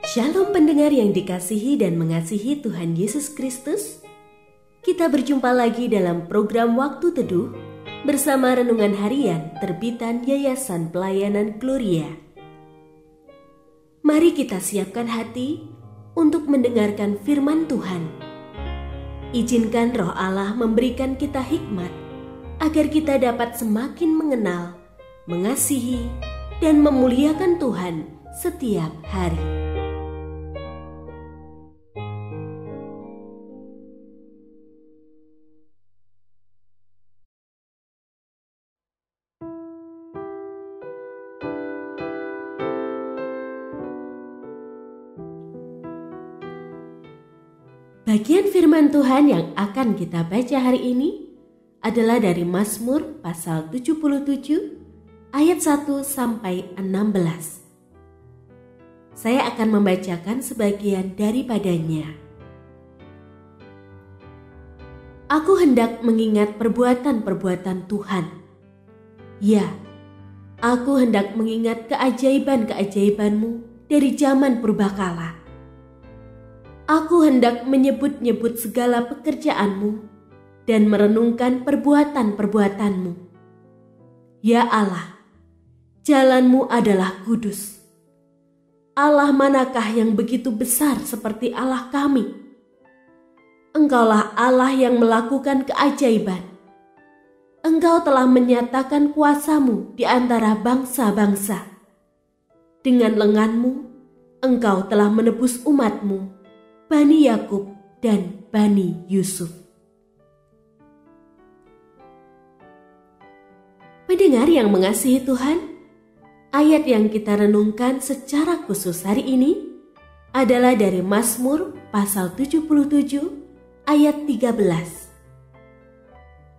Shalom pendengar yang dikasihi dan mengasihi Tuhan Yesus Kristus. Kita berjumpa lagi dalam program Waktu Teduh bersama Renungan Harian terbitan Yayasan Pelayanan Gloria. Mari kita siapkan hati untuk mendengarkan firman Tuhan. Izinkan Roh Allah memberikan kita hikmat agar kita dapat semakin mengenal, mengasihi, dan memuliakan Tuhan setiap hari. Bagian firman Tuhan yang akan kita baca hari ini adalah dari Mazmur pasal 77 ayat 1 sampai 16. Saya akan membacakan sebagian daripadanya. Aku hendak mengingat perbuatan-perbuatan Tuhan. Ya, aku hendak mengingat keajaiban-keajaiban-Mu dari zaman purbakala. Aku hendak menyebut-nyebut segala pekerjaan-Mu dan merenungkan perbuatan-perbuatan-Mu. Ya Allah, jalan-Mu adalah kudus. Allah manakah yang begitu besar seperti Allah kami? Engkaulah Allah yang melakukan keajaiban. Engkau telah menyatakan kuasa-Mu di antara bangsa-bangsa. Dengan lengan-Mu, Engkau telah menebus umat-Mu, Bani Yakub dan Bani Yusuf. Pendengar yang mengasihi Tuhan, ayat yang kita renungkan secara khusus hari ini adalah dari Mazmur pasal 77 ayat 13.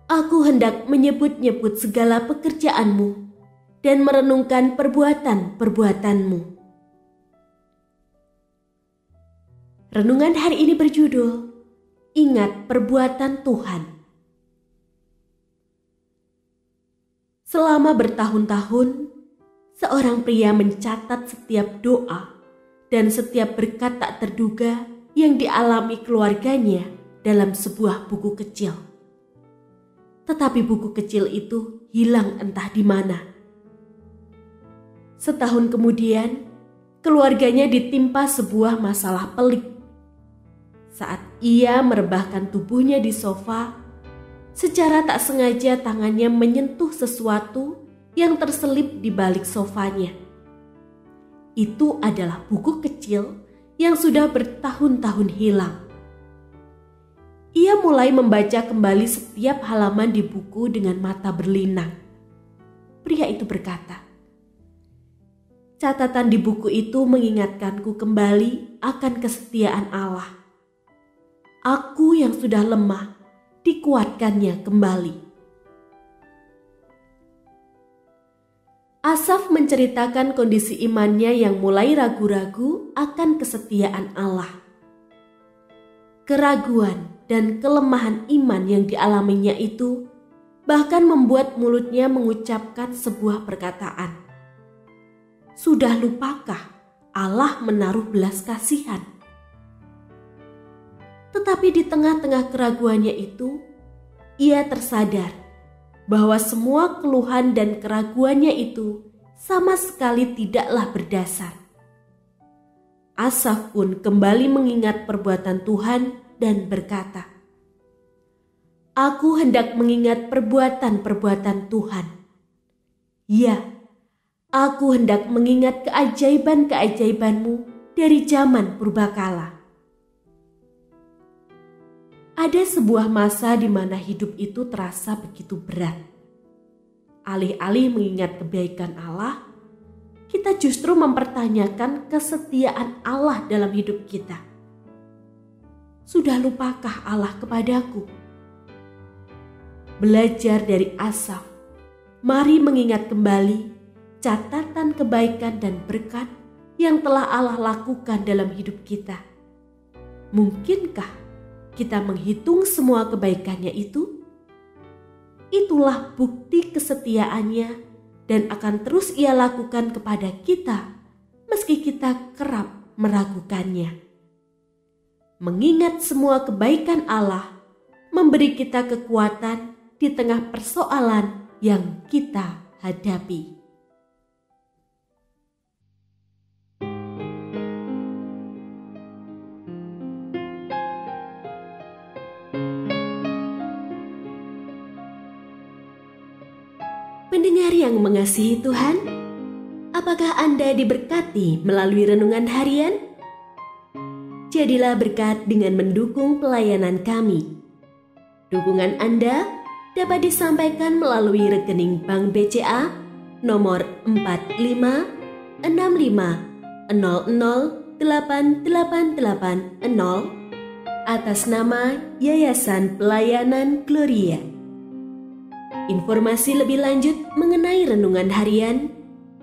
Aku hendak menyebut-nyebut segala pekerjaan-Mu dan merenungkan perbuatan-perbuatan-Mu. Renungan hari ini berjudul Ingat Perbuatan Tuhan. Selama bertahun-tahun, seorang pria mencatat setiap doa dan setiap berkat tak terduga yang dialami keluarganya dalam sebuah buku kecil. Tetapi buku kecil itu hilang entah di mana. Setahun kemudian, keluarganya ditimpa sebuah masalah pelik. Saat ia merebahkan tubuhnya di sofa, secara tak sengaja tangannya menyentuh sesuatu yang terselip di balik sofanya. Itu adalah buku kecil yang sudah bertahun-tahun hilang. Ia mulai membaca kembali setiap halaman di buku dengan mata berlinang. Pria itu berkata, "Catatan di buku itu mengingatkanku kembali akan kesetiaan Allah. Aku yang sudah lemah, dikuatkannya kembali." Asaf menceritakan kondisi imannya yang mulai ragu-ragu akan kesetiaan Allah. Keraguan dan kelemahan iman yang dialaminya itu bahkan membuat mulutnya mengucapkan sebuah perkataan. Sudah lupakah Allah menaruh belas kasihan? Tetapi di tengah-tengah keraguannya itu, ia tersadar bahwa semua keluhan dan keraguannya itu sama sekali tidaklah berdasar. Asaf pun kembali mengingat perbuatan Tuhan dan berkata, "Aku hendak mengingat perbuatan-perbuatan Tuhan. Ya, aku hendak mengingat keajaiban-keajaiban-Mu dari zaman purbakala." Ada sebuah masa di mana hidup itu terasa begitu berat. Alih-alih mengingat kebaikan Allah, kita justru mempertanyakan kesetiaan Allah dalam hidup kita. Sudah lupakah Allah kepadaku? Belajar dari Asaf, mari mengingat kembali catatan kebaikan dan berkat yang telah Allah lakukan dalam hidup kita. Mungkinkah kita menghitung semua kebaikannya itu? Itulah bukti kesetiaannya dan akan terus ia lakukan kepada kita meski kita kerap meragukannya. Mengingat semua kebaikan Allah memberi kita kekuatan di tengah persoalan yang kita hadapi. Pendengar yang mengasihi Tuhan, apakah Anda diberkati melalui renungan harian? Jadilah berkat dengan mendukung pelayanan kami. Dukungan Anda dapat disampaikan melalui rekening Bank BCA nomor 4565008880 atas nama Yayasan Pelayanan Gloria. Informasi lebih lanjut mengenai renungan harian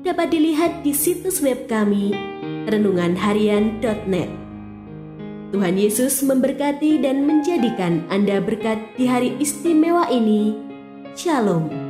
dapat dilihat di situs web kami renunganharian.net. Tuhan Yesus memberkati dan menjadikan Anda berkat di hari istimewa ini. Shalom.